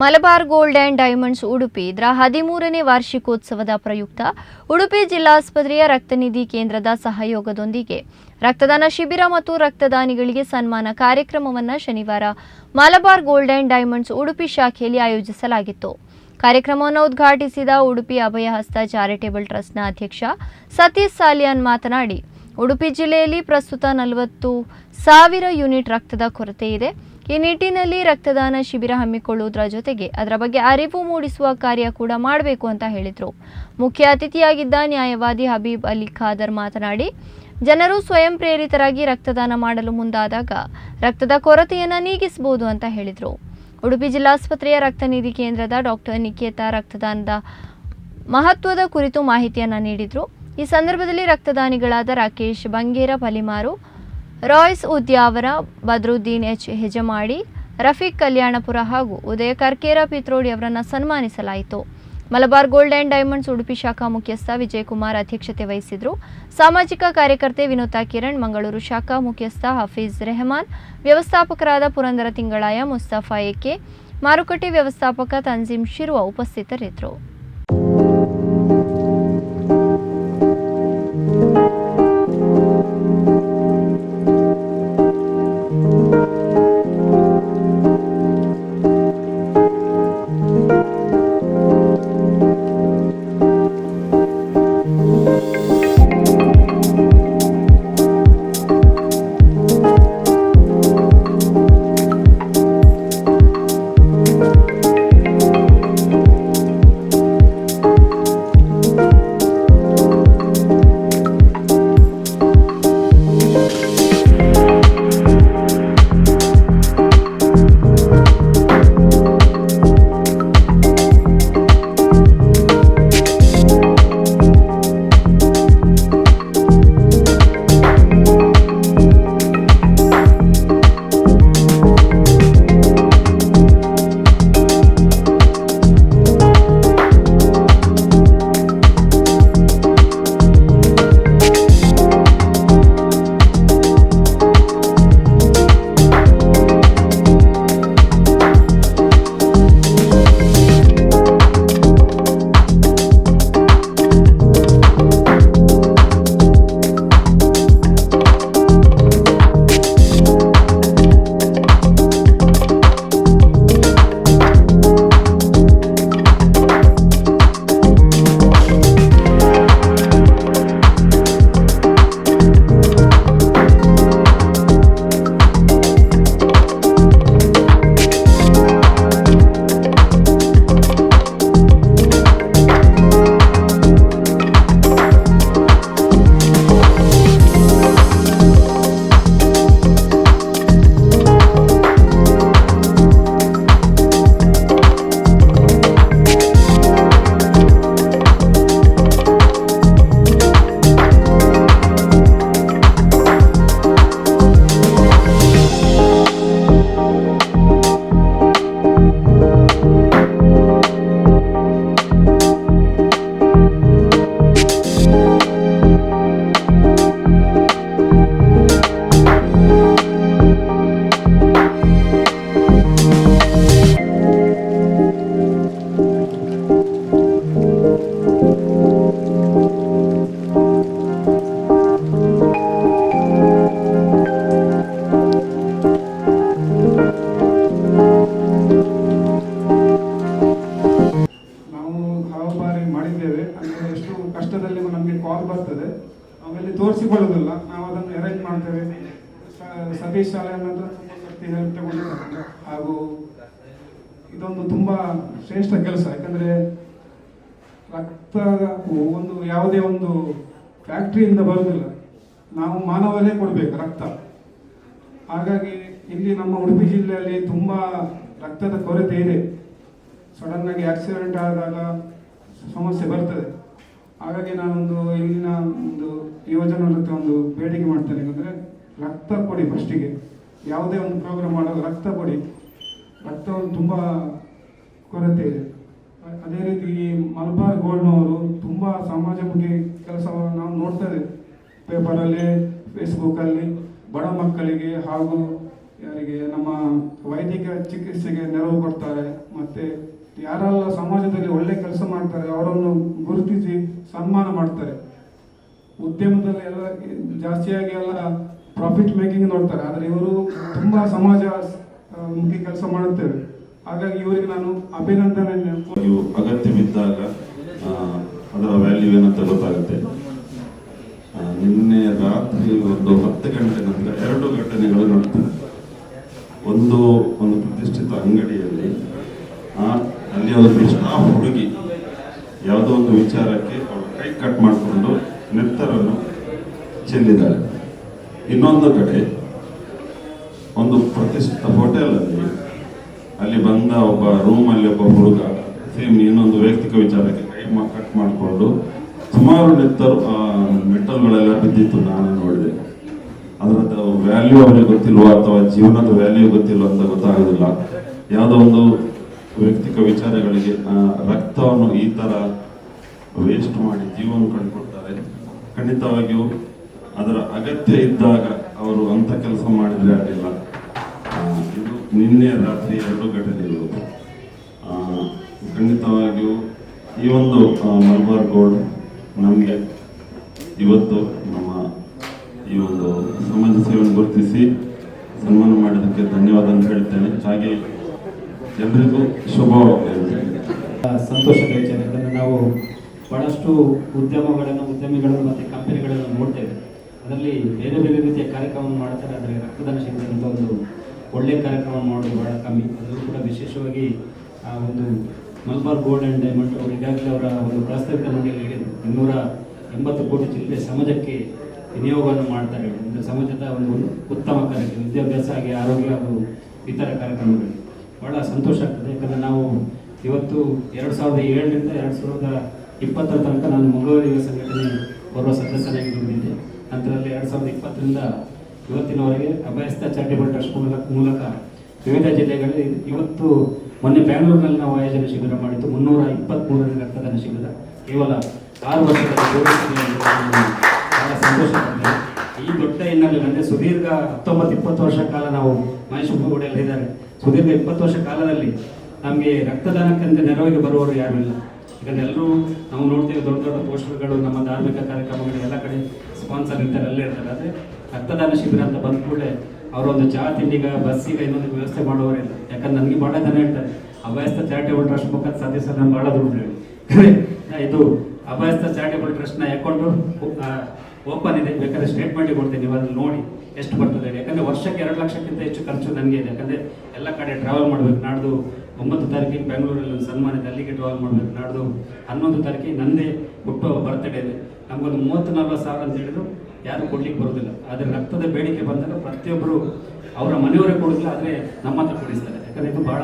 Malabar gold and diamonds Udupi ಇದರ 13ನೇ ವಾರ್ಷಿಕೋತ್ಸವದ ಪ್ರಯುಕ್ತ ಉಡುಪಿ ಜಿಲ್ಲಾಸ್ಪತ್ರೆಯ ರಕ್ತನಿಧಿ ಕೇಂದ್ರದ ಸಹಯೋಗದೊಂದಿಗೆ ರಕ್ತದಾನ ಶಿಬಿರ ಮತ್ತು ರಕ್ತದಾನಿಗಳಿಗೆ ಸನ್ಮಾನ ಕಾರ್ಯಕ್ರಮವನ್ನು ಶನಿವಾರ Malabar gold and diamonds Udupi ಶಾಖೆಯಲ್ಲಿ ಆಯೋಜಿಸಲಾಗಿತ್ತು. ಕಾರ್ಯಕ್ರಮವನ್ನು ಉದ್ಘಾಟಿಸಿದ ಉಡುಪಿ ಅಭಯಹಸ್ತ ಚಾರಿಟೇಬಲ್ ಟ್ರಸ್ಟ್ನ ಅಧ್ಯಕ್ಷ ಸತೀಶ್ ಸಾಲಿಯಾನ್ ಮಾತನಾಡಿ, ಉಡುಪಿ ಜಿಲ್ಲೆಯಲ್ಲಿ ಪ್ರಸ್ತುತ 40,000 ಯೂನಿಟ್ ರಕ್ತದ ಕೊರತೆ ಇದೆ. ಈ ನಿಟ್ಟಿನಲ್ಲಿ ರಕ್ತದಾನ ಶಿಬಿರ ಹಮ್ಮಿಕೊಳ್ಳುವುದರ ಜೊತೆಗೆ ಅದರ ಬಗ್ಗೆ ಅರಿವು ಮೂಡಿಸುವ ಕಾರ್ಯ ಕೂಡ ಮಾಡಬೇಕು ಅಂತ ಹೇಳಿದರು. ಮುಖ್ಯ ಅತಿಥಿಯಾಗಿದ್ದ ನ್ಯಾಯವಾದಿ ಹಬೀಬ್ ಅಲಿ ಖಾದರ್ ಮಾತನಾಡಿ, ಜನರು ಸ್ವಯಂ ಪ್ರೇರಿತರಾಗಿ ರಕ್ತದಾನ ಮಾಡಲು ಮುಂದಾದಾಗ ರಕ್ತದ ಕೊರತೆಯನ್ನು ನೀಗಿಸಬಹುದು ಅಂತ ಹೇಳಿದರು. ಉಡುಪಿ ಜಿಲ್ಲಾಸ್ಪತ್ರೆಯ ರಕ್ತನಿಧಿ ಕೇಂದ್ರದ ಡಾಕ್ಟರ್ ನಿಕೇತಾ ರಕ್ತದಾನದ ಮಹತ್ವದ ಕುರಿತು ಮಾಹಿತಿಯನ್ನು ನೀಡಿದರು. ಈ ಸಂದರ್ಭದಲ್ಲಿ ರಕ್ತದಾನಿಗಳಾದ ರಾಕೇಶ್ ಬಂಗೇರ ಪಲಿಮಾರು, ರಾಯ್ಸ್ ಉದ್ಯಾವರ, ಬದ್ರುದ್ದೀನ್ ಎಚ್ ಹೆಜಮಾಡಿ, ರಫೀಕ್ ಕಲ್ಯಾಣಪುರ ಹಾಗೂ ಉದಯ ಕರ್ಕೇರ ಪಿತ್ರೋಡಿ ಅವರನ್ನು ಸನ್ಮಾನಿಸಲಾಯಿತು. Malabar gold and diamonds Udupi ಶಾಖಾ ಮುಖ್ಯಸ್ಥ ವಿಜಯಕುಮಾರ್ ಅಧ್ಯಕ್ಷತೆ ವಹಿಸಿದರು. ಸಾಮಾಜಿಕ ಕಾರ್ಯಕರ್ತೆ ವಿನೋತಾ ಕಿರಣ್, ಮಂಗಳೂರು ಶಾಖಾ ಮುಖ್ಯಸ್ಥ ಹಫೀಜ್ ರೆಹಮಾನ್, ವ್ಯವಸ್ಥಾಪಕರಾದ ಪುರಂದರ ತಿಂಗಳಾಯ, ಮುಸ್ತಫಾ ಎಕೆ, ಮಾರುಕಟ್ಟೆ ವ್ಯವಸ್ಥಾಪಕ ತನ್ಜೀಮ್ ಶಿರುವ ಉಪಸ್ಥಿತರಿದ್ದರು. ಕಷ್ಟದಲ್ಲಿ ನಮಗೆ ಕಾಲ್ ಬರ್ತದೆ, ಆಮೇಲೆ ತೋರಿಸಿಕೊಳ್ಳೋದಿಲ್ಲ, ನಾವು ಅದನ್ನು ಅರೇಂಜ್ ಮಾಡ್ತೇವೆ. ಸತೀಶ್ ಶಾಲೆ ಅನ್ನೋದು ತುಂಬ ಶಕ್ತಿ ಹೆಲ್ಪ್ ತಗೊಂಡಿದ್ದಾರೆ. ಹಾಗೂ ಇದೊಂದು ತುಂಬ ಶ್ರೇಷ್ಠ ಕೆಲಸ. ಯಾಕಂದರೆ ರಕ್ತ ಒಂದು ಯಾವುದೇ ಒಂದು ಫ್ಯಾಕ್ಟ್ರಿಯಿಂದ ಬರೋದಿಲ್ಲ, ನಾವು ಮಾನವರೇ ಕೊಡಬೇಕು ರಕ್ತ. ಹಾಗಾಗಿ ಇಲ್ಲಿ ನಮ್ಮ ಉಡುಪಿ ಜಿಲ್ಲೆಯಲ್ಲಿ ತುಂಬ ರಕ್ತದ ಕೊರತೆ ಇದೆ. ಸಡನ್ನಾಗಿ ಆಕ್ಸಿಡೆಂಟ್ ಆದಾಗ ಸಮಸ್ಯೆ ಬರ್ತದೆ. ಹಾಗಾಗಿ ನಾನೊಂದು ಇಲ್ಲಿನ ಒಂದು ಯೋಜನೆ ಒಂದು ಬೇಡಿಕೆ ಮಾಡ್ತೇನೆ. ಯಾಕಂದರೆ ರಕ್ತ ಕೊಡಿ, ಫಸ್ಟಿಗೆ ಯಾವುದೇ ಒಂದು ಪ್ರೋಗ್ರಾಮ್ ಮಾಡೋದು ರಕ್ತ ಕೊಡಿ. ರಕ್ತವನ್ನು ತುಂಬ ಕೊರತೆ ಇದೆ. ಅದೇ ರೀತಿ ಈ ಮಲಬಾರ್ ಗೋಲ್ಡ್ನವರು ತುಂಬ ಸಮಾಜಮುಖಿ ಕೆಲಸವನ್ನು ನಾವು ನೋಡ್ತಾ ಇದ್ದೇವೆ. ಪೇಪರಲ್ಲಿ, ಫೇಸ್ಬುಕ್ಕಲ್ಲಿ ಬಡ ಮಕ್ಕಳಿಗೆ ಹಾಗೂ ಯಾರಿಗೆ ನಮ್ಮ ವೈದ್ಯಕ ಚಿಕಿತ್ಸೆಗೆ ನೆರವು ಕೊಡ್ತಾರೆ. ಮತ್ತು ಯಾರೆಲ್ಲ ಸಮಾಜದಲ್ಲಿ ಒಳ್ಳೆ ಕೆಲಸ ಮಾಡ್ತಾರೆ ಅವರನ್ನು ಗುರುತಿಸಿ ಸನ್ಮಾನ ಮಾಡ್ತಾರೆ. ಉದ್ಯಮದಲ್ಲಿ ಎಲ್ಲ ಜಾಸ್ತಿಯಾಗಿ ಎಲ್ಲ ಪ್ರಾಫಿಟ್ ಮೇಕಿಂಗ್ ನೋಡ್ತಾರೆ, ಆದರೆ ಇವರು ತುಂಬ ಸಮಾಜ ಮುಖಿ ಕೆಲಸ ಮಾಡುತ್ತೇವೆ. ಹಾಗಾಗಿ ಇವರಿಗೆ ನಾನು ಅಭಿನಂದನೆ. ಅಗತ್ಯವಿದ್ದಾಗ ಅದರ ವ್ಯಾಲ್ಯೂ ಏನಂತ ಗೊತ್ತಾಗುತ್ತೆ. ನಿನ್ನೆ ರಾತ್ರಿ ಒಂದು 10 ಗಂಟೆ ನಂತರ 2 ಘಟನೆಗಳು ನಡೆದಿದೆ. ಒಂದು ಪ್ರತಿಷ್ಠಿತ ಅಂಗಡಿಯಲ್ಲಿ ಅಲ್ಲಿ ಒಂದು ಸ್ಟಾಫ್ ಹುಡುಗಿ ಯಾವುದೋ ಒಂದು ವಿಚಾರಕ್ಕೆ ಅವಳು ಕೈ ಕಟ್ ಮಾಡಿಕೊಂಡು ನೆತ್ತರನ್ನು ಚೆಲ್ಲಿದ್ದಾಳೆ. ಇನ್ನೊಂದು ಕಡೆ ಒಂದು ಪ್ರತಿಷ್ಠಿತ ಹೋಟೆಲಲ್ಲಿ ಅಲ್ಲಿ ಬಂದ ಒಬ್ಬ ರೂಮಲ್ಲಿ ಒಬ್ಬ ಹುಡುಗ ಸೇಮ್ ಇನ್ನೊಂದು ವೈಯಕ್ತಿಕ ವಿಚಾರಕ್ಕೆ ಕೈ ಕಟ್ ಮಾಡಿಕೊಂಡು ಸುಮಾರು ಮೆಟ್ಟಲ್ಗಳೆಲ್ಲ ಬಿದ್ದಿತ್ತು. ನಾನು ನೋಡಿದೆ. ಅದರದ್ದು ವ್ಯಾಲ್ಯೂ ಅವರಿಗೆ ಗೊತ್ತಿಲ್ವೋ ಅಥವಾ ಜೀವನದ ವ್ಯಾಲ್ಯೂ ಗೊತ್ತಿಲ್ವೋ ಅಂತ ಗೊತ್ತಾಗೋದಿಲ್ಲ. ಯಾವುದೋ ಒಂದು ವೈಯಕ್ತಿಕ ವಿಚಾರಗಳಿಗೆ ರಕ್ತವನ್ನು ಈ ಥರ ವೇಸ್ಟ್ ಮಾಡಿ ಜೀವನ ಕಂಡುಕೊಳ್ತಾರೆ. ಖಂಡಿತವಾಗಿಯೂ ಅದರ ಅಗತ್ಯ ಇದ್ದಾಗ ಅವರು ಅಂಥ ಕೆಲಸ ಮಾಡಿದರೆ ಆಗಲಿಲ್ಲ. ಇದು ನಿನ್ನೆ ರಾತ್ರಿ 2 ಘಟನೆಗಳು. ಖಂಡಿತವಾಗಿಯೂ ಈ ಒಂದು ಮಲಬಾರ್ ಗೋಲ್ಡ್ ನಮಗೆ ಇವತ್ತು ನಮ್ಮ ಈ ಒಂದು ಸಮಾಜ ಸೇವೆಯನ್ನು ಗುರುತಿಸಿ ಸನ್ಮಾನ ಮಾಡಿದ್ದಕ್ಕೆ ಧನ್ಯವಾದ ಅಂತ ಹೇಳ್ತೇನೆ. ಹಾಗೆ ಎಲ್ಲರಿಗೂ ಶುಭ ಸಂತೋಷದ ವಿಚಾರ. ಯಾಕಂದರೆ ನಾವು ಬಹಳಷ್ಟು ಉದ್ಯಮಿಗಳನ್ನು ಮತ್ತು ಕಂಪನಿಗಳನ್ನು ನೋಡ್ತೇವೆ. ಅದರಲ್ಲಿ ಬೇರೆ ಬೇರೆ ರೀತಿಯ ಕಾರ್ಯಕ್ರಮವನ್ನು ಮಾಡ್ತಾರೆ. ಆದರೆ ರಕ್ತದಾನ ಶಿಬಿರ ಅಂತ ಒಂದು ಒಳ್ಳೆಯ ಕಾರ್ಯಕ್ರಮವನ್ನು ಮಾಡೋದು ಬಹಳ ಕಮ್ಮಿ. ಅದರಲ್ಲೂ ಕೂಡ ವಿಶೇಷವಾಗಿ ಒಂದು ಮಲಬಾರ್ ಗೋಲ್ಡ್ ಆ್ಯಂಡ್ ಡೈಮಂಡ್ ಅವರು ಈಗಾಗಲೇ ಅವರ ಒಂದು ಪ್ರಾಸ್ತಾವಿಕ ನುಡಿಯಲ್ಲಿ ಹೇಳಿದರು 280 ಕೋಟಿ ಚಿಲ್ಲರೆ ಸಮಾಜಕ್ಕೆ ವಿನಿಯೋಗವನ್ನು ಮಾಡ್ತಾರೆ. ಒಂದು ಸಮಾಜದ ಒಂದು ಉತ್ತಮ ಕಾರ್ಯಕ್ರಮ, ವಿದ್ಯಾಭ್ಯಾಸ ಹಾಗೆ ಆರೋಗ್ಯ ಹಾಗೂ ಇತರ ಕಾರ್ಯಕ್ರಮಗಳು ಭಾಳ ಸಂತೋಷ ಆಗ್ತದೆ. ಯಾಕಂದರೆ ನಾವು ಇವತ್ತು 2007ರಿಂದ 2020 ತನಕ ನಾನು ಮಂಗಳೂರು ಯುವ ಸಂಘಟನೆ ಬರುವ ಸದಸ್ಯನಾಗಿ ದುಡಿದಿದ್ದೆ. ನಂತರದಲ್ಲಿ 2020ರಿಂದ ಇವತ್ತಿನವರೆಗೆ ಅಭಯಸ್ಥ ಚಾರಿಟೇಬಲ್ ಟ್ರಸ್ಟ್ ಮೂಲಕ ವಿವಿಧ ಜಿಲ್ಲೆಗಳಲ್ಲಿ ಇವತ್ತು ಮೊನ್ನೆ ಬ್ಯಾಂಗ್ಳೂರಿನಲ್ಲಿ ನಾವು ಆಯೋಜನೆ ಶಿಬಿರ ಮಾಡಿದ್ದು 323ನೇ ರಕ್ತದಾನ ಶಿಬಿರ ಕೇವಲ 6 ವರ್ಷದಲ್ಲಿ ಬಹಳ ಸಂತೋಷ ಆಗ್ತದೆ. ಈ ದೊಡ್ಡ ಹಿನ್ನೆಲೆಯಲ್ಲಿ ಸುದೀರ್ಘ 19-20 ವರ್ಷ ಕಾಲ ನಾವು ಮಹೇಶ್ ಹುಬ್ಬಗೋಡಿಯಲ್ಲಿ ಇದ್ದಾರೆ. ಸುದೀರ್ಘ 20 ವರ್ಷ ಕಾಲದಲ್ಲಿ ನಮಗೆ ರಕ್ತದಾನಕ್ಕೆಂದು ನೆರವಿಗೆ ಬರುವವರು ಯಾರೂ ಇಲ್ಲ. ಯಾಕಂದರೆ ಎಲ್ಲರೂ ನಾವು ನೋಡ್ತೀವಿ ದೊಡ್ಡ ದೊಡ್ಡ ಪೋಸ್ಟರ್ಗಳು, ನಮ್ಮ ಧಾರ್ಮಿಕ ಕಾರ್ಯಕ್ರಮಗಳು ಎಲ್ಲ ಕಡೆ ಸ್ಪಾನ್ಸರ್ ಇರ್ತಾರೆ, ಅಲ್ಲೇ ಇರ್ತಾರೆ. ಆದರೆ ರಕ್ತದಾನ ಶಿಬಿರ ಅಂತ ಬಂದ ಕೂಡಲೇ ಅವರೊಂದು ಚಹಾ ತಿಂಡಿಗೆ ಬಸ್ಸಿಗೆ ಇನ್ನೊಂದು ವ್ಯವಸ್ಥೆ ಮಾಡುವವರಿಲ್ಲ. ಯಾಕಂದ್ರೆ ನನಗೆ ಭಾಳ ಜನ ಹೇಳ್ತಾರೆ ಅಭಯಸ್ಥ ಚಾರಿಟೇಬಲ್ ಟ್ರಸ್ಟ್ ಮುಖಾಂತರ ಸದಸ್ಯರು ನಾನು ಭಾಳ ದುಡ್ಡು ಹೇಳಿ ಇದು ಅಭಯಸ್ಥ ಚಾರಿಟೇಬಲ್ ಟ್ರಸ್ಟ್ನ ಅಕೌಂಟು ಓಪನ್ ಇದೆ, ಬೇಕಾದ್ರೆ ಸ್ಟೇಟ್ಮೆಂಟಿಗೆ ಕೊಡ್ತೀನಿ, ನೀವು ಅದನ್ನು ನೋಡಿ ಎಷ್ಟು ಬರ್ತದೆ. ಯಾಕಂದರೆ ವರ್ಷಕ್ಕೆ 2 ಲಕ್ಷಕ್ಕಿಂತ ಹೆಚ್ಚು ಖರ್ಚು ನನಗೆ ಇದೆ. ಯಾಕಂದರೆ ಎಲ್ಲ ಕಡೆ ಟ್ರಾವೆಲ್ ಮಾಡಬೇಕು. ನಾಡ್ದು 9 ತಾರೀಕಿಗೆ ಬೆಂಗಳೂರಲ್ಲಿ ಒಂದು ಸನ್ಮಾನ ಇದೆ, ಅಲ್ಲಿಗೆ ಟ್ರಾವೆಲ್ ಮಾಡಬೇಕು. ನಾಡ್ದು 11 ತಾರೀಕಿಗೆ ನಂದೇ ಹುಟ್ಟುವ ಬರ್ತ್ಡೇ ಇದೆ. ನಮಗೊಂದು 30-40 ಸಾವಿರ ಅಂತ ಹೇಳಿದ್ರು ಯಾರು ಕೊಡ್ಲಿಕ್ಕೆ ಬರೋದಿಲ್ಲ. ಆದರೆ ರಕ್ತದ ಬೇಡಿಕೆ ಬಂದಾಗ ಪ್ರತಿಯೊಬ್ಬರು ಅವರ ಮನೆಯವರೇ ಕೊಡೋದಿಲ್ಲ, ಆದರೆ ನಮ್ಮ ಹತ್ರ ಕೊಡಿಸ್ತಾರೆ. ಯಾಕಂದರೆ ಇದು ಭಾಳ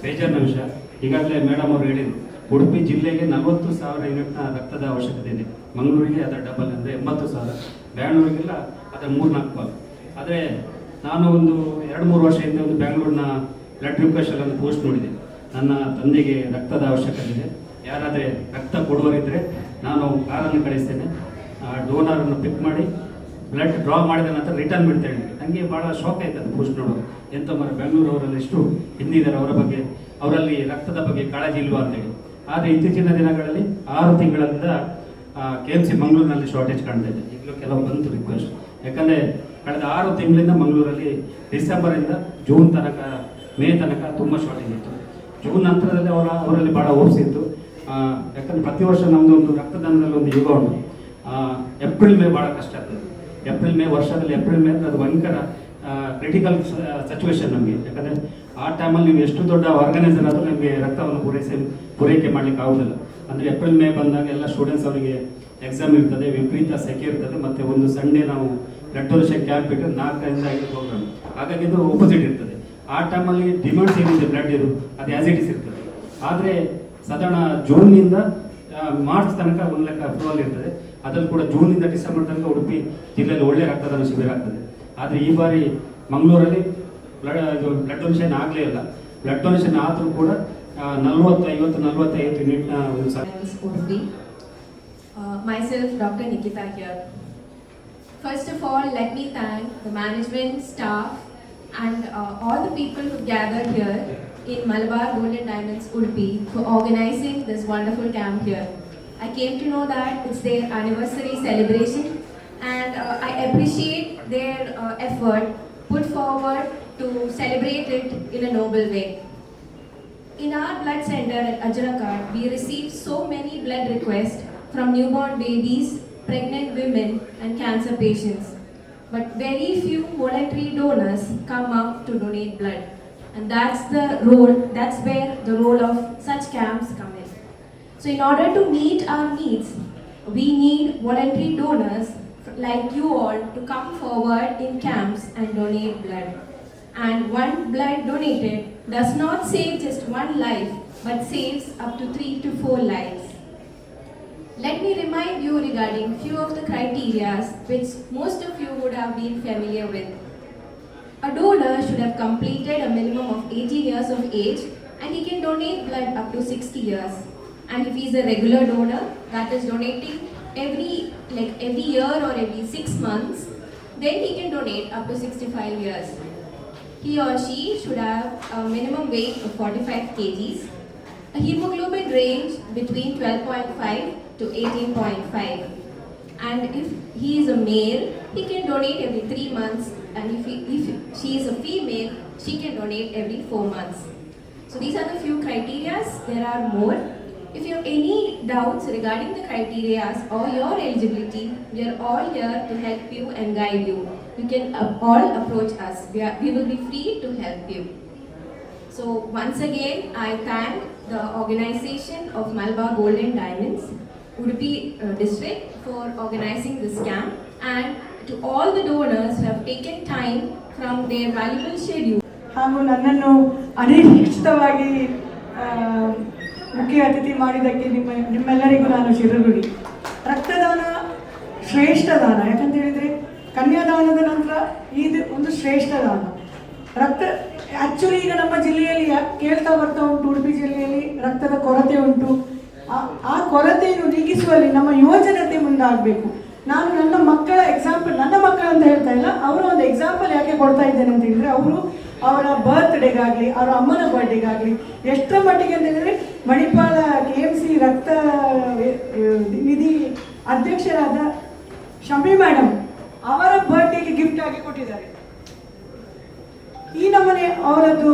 ಬೇಜಾರಿನ ವಿಷಯ. ಈಗಾಗಲೇ ಮೇಡಮ್ ಅವರು ಹೇಳಿದರು, ಉಡುಪಿ ಜಿಲ್ಲೆಗೆ 40,000 ಯೂನಿಟ್ನ ರಕ್ತದ ಅವಶ್ಯಕತೆ ಇದೆ. ಮಂಗಳೂರಿಗೆ ಅದರ ಡಬಲ್ ಅಂದರೆ 80,000, ಬ್ಯಾಂಗ್ಳೂರಿಗೆಲ್ಲ ಅದರ 3-4 ಪಾಲು. ಆದರೆ ನಾನು ಒಂದು 2-3 ವರ್ಷ ಹಿಂದೆ ಒಂದು ಬ್ಯಾಂಗ್ಳೂರಿನ ಬ್ಲಡ್ ರಿಕ್ವೆಸ್ಟ್ ಒಂದು ಪೋಸ್ಟ್ ನೋಡಿದೆ. ನನ್ನ ತಂದೆಗೆ ರಕ್ತದ ಅವಶ್ಯಕತೆ ಇದೆ, ಯಾರಾದರೆ ರಕ್ತ ಕೊಡುವರಿದ್ದರೆ ನಾನು ಕಾರನ್ನು ಕಳಿಸ್ತೇನೆ, ಡೋನರನ್ನು ಪಿಕ್ ಮಾಡಿ ಬ್ಲಡ್ ಡ್ರಾ ಮಾಡಿದ ನಂತರ ರಿಟರ್ನ್ ಬಿಡ್ತೇನೆ. ನನಗೆ ಭಾಳ ಶಾಕ್ ಆಯ್ತು ಅದು ಪೋಸ್ಟ್ ನೋಡೋದು. ಎಂತ ಮರ ಬೆಂಗಳೂರು ಅವರಲ್ಲಿ ಎಷ್ಟು ಹಿಂದಿದ್ದಾರೆ, ಅವರ ಬಗ್ಗೆ ಅವರಲ್ಲಿ ರಕ್ತದ ಬಗ್ಗೆ ಕಾಳಜಿ ಇಲ್ವಾ ಅಂತೇಳಿ. ಆದರೆ ಇತ್ತೀಚಿನ ದಿನಗಳಲ್ಲಿ 6 ತಿಂಗಳಿಂದ KMC ಮಂಗಳೂರಿನಲ್ಲಿ ಶಾರ್ಟೇಜ್ ಕಾಣ್ತಾ ಇದೆ. ಈಗಲೂ ಕೆಲವು ಬಂತು ರಿಕ್ವೆಸ್ಟ್. ಯಾಕಂದರೆ ಕಳೆದ 6 ತಿಂಗಳಿಂದ ಮಂಗಳೂರಲ್ಲಿ ಡಿಸೆಂಬರಿಂದ ಜೂನ್ ತನಕ, ಮೇ ತನಕ ತುಂಬ ಶಾರ್ಟೇಜ್ ಇತ್ತು. ಜೂನ್ ನಂತರದಲ್ಲಿ ಅವರಲ್ಲಿ ಭಾಳ ಹೋಪ್ಸ್ ಇತ್ತು. ಯಾಕಂದರೆ ಪ್ರತಿ ವರ್ಷ ನಮ್ಮದು ಒಂದು ರಕ್ತದಾನದಲ್ಲಿ ಒಂದು ಯುಗ ಉಂಟು. ಏಪ್ರಿಲ್ ಮೇ ಭಾಳ ಕಷ್ಟ ಆಗ್ತದೆ. ಏಪ್ರಿಲ್ ಮೇ ವರ್ಷದಲ್ಲಿ ಏಪ್ರಿಲ್ ಮೇ ಅದು ಭಯಂಕರ ಕ್ರಿಟಿಕಲ್ ಸಿಚುವೇಶನ್ ನಮಗೆ. ಯಾಕಂದರೆ ಆ ಟೈಮಲ್ಲಿ ನೀವು ಎಷ್ಟು ದೊಡ್ಡ ಆರ್ಗನೈಸರ್ ಆದರೂ ನಿಮಗೆ ರಕ್ತವನ್ನು ಪೂರೈಕೆ ಮಾಡಲಿಕ್ಕೆ ಆಗೋದಿಲ್ಲ. ಅಂದರೆ ಏಪ್ರಿಲ್ ಮೇ ಬಂದಾಗ ಎಲ್ಲ ಸ್ಟೂಡೆಂಟ್ಸ್ ಅವರಿಗೆ ಎಕ್ಸಾಮ್ ಇರ್ತದೆ, ವಿಪರೀತ ಸೆಕೆ ಇರ್ತದೆ. ಮತ್ತು ಒಂದು ಸಂಡೇ ನಾವು ಬ್ಲಡ್ ಡೊನೇಷನ್ ಕ್ಯಾಂಪ್ ಇಟ್ಟು 4ರಿಂದ 5 ಪ್ರೋಗ್ರಾಮ್. ಹಾಗಾಗಿ ಇದು ಆಪೋಸಿಟ್ ಇರ್ತದೆ. ಆ ಟೈಮಲ್ಲಿ ಡಿಮಾಂಡ್ಸ್ ಏನಿದೆ ಬ್ಲಡ್ ಇದು ಅದು ಆ್ಯಸ್ ಇಟ್ ಇಸ್ ಇರ್ತದೆ. ಆದರೆ ಸಾಧಾರಣ ಜೂನ್ನಿಂದ ಮಾರ್ಚ್ ತನಕ ಒಂದು ಲೆಕ್ಕ ಅಪ್ರೂವಲ್ ಇರ್ತದೆ. ಅದರಲ್ಲಿ ಕೂಡ ಜೂನ್ನಿಂದ ಡಿಸೆಂಬರ್ ತನಕ ಉಡುಪಿ ಜಿಲ್ಲೆಯಲ್ಲಿ ಒಳ್ಳೆಯ ರಕ್ತದಾನ ಶಿಬಿರ ಆಗ್ತದೆ. ಆದರೆ ಈ ಬಾರಿ ಮಂಗಳೂರಲ್ಲಿ ಬ್ಲಡ್ ಡೊನೇಷನ್ ಆಗಲೇ ಇಲ್ಲ. ಬ್ಲಡ್ ಡೊನೇಷನ್ ಆದರೂ ಕೂಡ 40-50-45 ಯೂನಿಟ್ನ ಒಂದು myself, Dr. Nikita here. First of all, let me thank the management, staff, and all the people who gathered here in Malabar Gold and Diamonds Udupi for organizing this wonderful camp here. I came to know that it's their anniversary celebration, and I appreciate their effort put forward to celebrate it in a noble way. In our blood center at Ajrakad, we receive so many blood requests from newborn babies, pregnant women, and cancer patients. But very few voluntary donors come up to donate blood. And that's where the role of such camps come in. So in order to meet our needs, we need voluntary donors like you all to come forward in camps and donate blood. And one blood donated does not save just one life, but saves up to 3 to 4 lives. Let me remind you regarding few of the criteria which most of you would have been familiar with. A donor should have completed a minimum of 18 years of age, and he can donate blood up to 60 years. And if he is a regular donor, that is donating every year or every 6 months, then he can donate up to 65 years. He or she should have a minimum weight of 45 kgs, a hemoglobin range between 12.5 to 18.5. And if he is a male, he can donate every 3 months, and if she is a female, she can donate every 4 months. So these are the few criteria. There are more. If you have any doubts regarding the criteria or your eligibility, we are all here to help you and guide you. You can all approach us. We will be free to help you. So once again, I thank the organization of Malabar Gold and Diamonds, Udupi district, for organizing this camp, and to all the donors who have taken time from their valuable schedule. ಹಾಗೂ ನನ್ನನ್ನು ಅನಿರೀಕ್ಷಿತವಾಗಿ ಮುಖ್ಯ ಅತಿಥಿ ಮಾಡಿದ್ದಕ್ಕೆ ನಿಮ್ಮೆಲ್ಲರಿಗೂ ನಾನು ಶಿರಗುಡಿ. ರಕ್ತದಾನ ಶ್ರೇಷ್ಠ ದಾನ, ಯಾಕಂತ ಹೇಳಿದರೆ ಕನ್ಯಾದಾನದ ನಂತರ ಇದು ಒಂದು ಶ್ರೇಷ್ಠ ದಾನ. ಆ್ಯಕ್ಚುಲಿ ಈಗ ನಮ್ಮ ಜಿಲ್ಲೆಯಲ್ಲಿ ಕೇಳ್ತಾ ಬರ್ತಾ ಉಂಟು, ಉಡುಪಿ ಜಿಲ್ಲೆಯಲ್ಲಿ ರಕ್ತದ ಕೊರತೆ ಉಂಟು. ಆ ಕೊರತೆಯನ್ನು ನೀಗಿಸುವಲ್ಲಿ ನಮ್ಮ ಯುವಜನತೆ ಮುಂದಾಗಬೇಕು. ನಾನು ನನ್ನ ಮಕ್ಕಳ ಎಕ್ಸಾಂಪಲ್, ನನ್ನ ಮಕ್ಕಳು ಅಂತ ಹೇಳ್ತಾ ಇಲ್ಲ, ಅವರ ಒಂದು ಎಕ್ಸಾಂಪಲ್ ಯಾಕೆ ಕೊಡ್ತಾ ಇದ್ದೇನೆ ಅಂತ ಹೇಳಿದರೆ, ಅವರು ಅವರ ಬರ್ತ್ಡೇಗಾಗಲಿ ಅವರ ಅಮ್ಮನ ಬರ್ಡೇಗಾಗಲಿ ಎಷ್ಟರ ಮಟ್ಟಿಗೆ ಅಂತ ಹೇಳಿದರೆ ಮಣಿಪಾಲ KMC ರಕ್ತ ನಿಧಿ ಅಧ್ಯಕ್ಷರಾದ ಶಮಿ ಮೇಡಮ್ ಅವರ ಬರ್ಡೇಗೆ ಗಿಫ್ಟ್ ಆಗಿ ಕೊಟ್ಟಿದ್ದಾರೆ. ಈ ನಮ್ಮನೆ ಅವರದ್ದು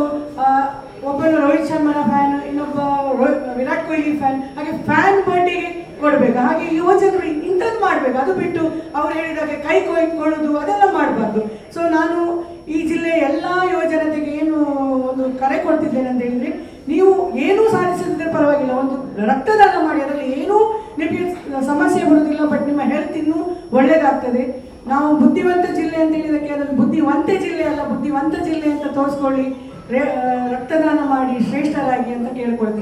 ಒಬ್ಬನು ರೋಹಿತ್ ಶರ್ಮನ ಫ್ಯಾನ್, ಇನ್ನೊಬ್ಬ ವಿರಾಟ್ ಕೊಹ್ಲಿ ಫ್ಯಾನ್, ಹಾಗೆ ಫ್ಯಾನ್ ಬರ್ಡೇಗೆ ಕೊಡಬೇಕು. ಹಾಗೆ ಯುವಜನರು ಇಂಥದ್ದು ಮಾಡಬೇಕು. ಅದು ಬಿಟ್ಟು ಅವ್ರು ಹೇಳಿದಾಗೆ ಕೈ ಕೊಡೋದು ಅದೆಲ್ಲ ಮಾಡಬಾರ್ದು. ಸೊ ನಾನು ಈ ಜಿಲ್ಲೆಯ ಎಲ್ಲ ಯುವಜನತೆಗೆ ಏನು ಒಂದು ಕರೆ ಕೊಡ್ತಿದ್ದೇನೆ ಅಂತ ಹೇಳಿದರೆ, ನೀವು ಏನೂ ಸಾಧಿಸದಿದ್ದರೆ ಪರವಾಗಿಲ್ಲ, ಒಂದು ರಕ್ತದಾನ ಮಾಡಿ. ಅದರಲ್ಲಿ ಏನೂ ನಿಮಗೆ ಸಮಸ್ಯೆ ಬರೋದಿಲ್ಲ, ಬಟ್ ನಿಮ್ಮ ಹೆಲ್ತ್ ಇನ್ನೂ ಒಳ್ಳೆಯದಾಗ್ತದೆ. ನಾವು ಬುದ್ಧಿವಂತ ಜಿಲ್ಲೆ ಅಂತ ಹೇಳಿದಕ್ಕೆ ಅದರಲ್ಲಿ ಬುದ್ಧಿವಂತೆ ಜಿಲ್ಲೆ ಅಲ್ಲ, ಬುದ್ಧಿವಂತ ಜಿಲ್ಲೆ ಅಂತ ತೋರಿಸ್ಕೊಳ್ಳಿ. ರಕ್ತದಾನ ಮಾಡಿ ಶ್ರೇಷ್ಠರಾಗಿ ಅಂತ ಕೇಳ್ಕೊಳ್ತೀನಿ.